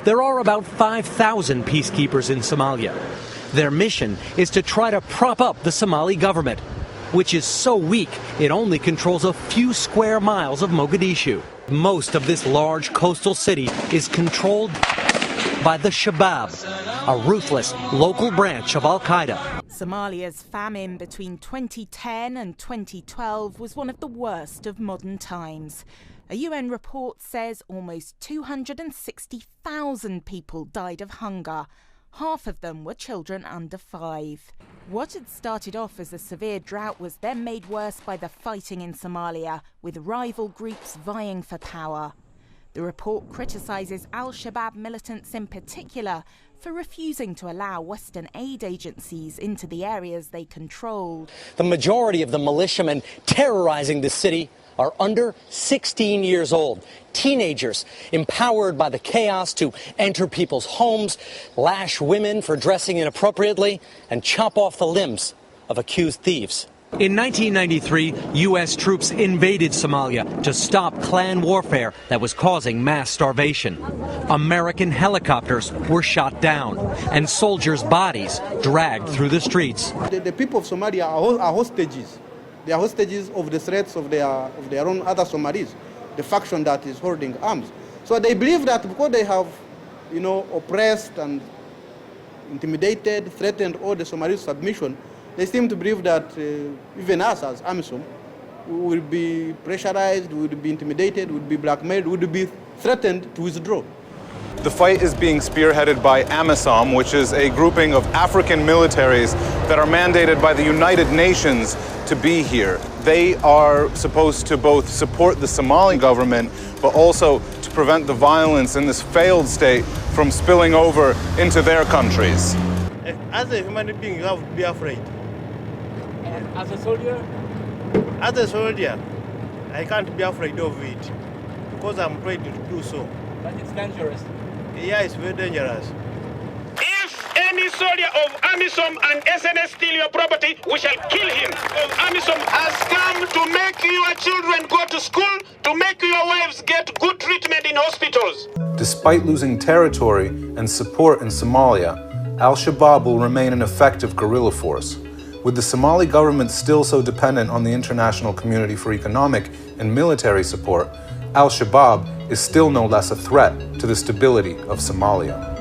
There are about 5,000 peacekeepers in Somalia. Their mission is to try to prop up the Somali government, which is so weak it only controls a few square miles of Mogadishu. Most of this large coastal city is controlled by the Shabab, a ruthless local branch of Al-Qaeda. Somalia's famine between 2010 and 2012 was one of the worst of modern times. A UN report says almost 260,000 people died of hunger. Half of them were children under 5. What had started off as a severe drought was then made worse by the fighting in Somalia, with rival groups vying for power. The report criticises Al-Shabaab militants in particular for refusing to allow Western aid agencies into the areas they controlled. The majority of the militiamen terrorizing the city are under 16 years old. Teenagers empowered by the chaos to enter people's homes, lash women for dressing inappropriately, and chop off the limbs of accused thieves. In 1993, U.S. troops invaded Somalia to stop clan warfare that was causing mass starvation. American helicopters were shot down and soldiers' bodies dragged through the streets. The people of Somalia are hostages. They are hostages of the threats of their own other Somalis, the faction that is holding arms. So they believe that because they have, oppressed and intimidated, threatened all the Somalis' submission, they seem to believe that even us as AMISOM will be pressurized, will be intimidated, will be blackmailed, will be threatened to withdraw. The fight is being spearheaded by AMISOM, which is a grouping of African militaries that are mandated by the United Nations to be here. They are supposed to both support the Somali government, but also to prevent the violence in this failed state from spilling over into their countries. As a human being, you have to be afraid. As a soldier? As a soldier, I can't be afraid of it because I'm afraid to do so. But it's dangerous. Yeah, it's very dangerous. If any soldier of AMISOM and SNS steal your property, we shall kill him. AMISOM has come to make your children go to school, to make your wives get good treatment in hospitals. Despite losing territory and support in Somalia, Al-Shabaab will remain an effective guerrilla force. With the Somali government still so dependent on the international community for economic and military support, Al-Shabaab is still no less a threat to the stability of Somalia.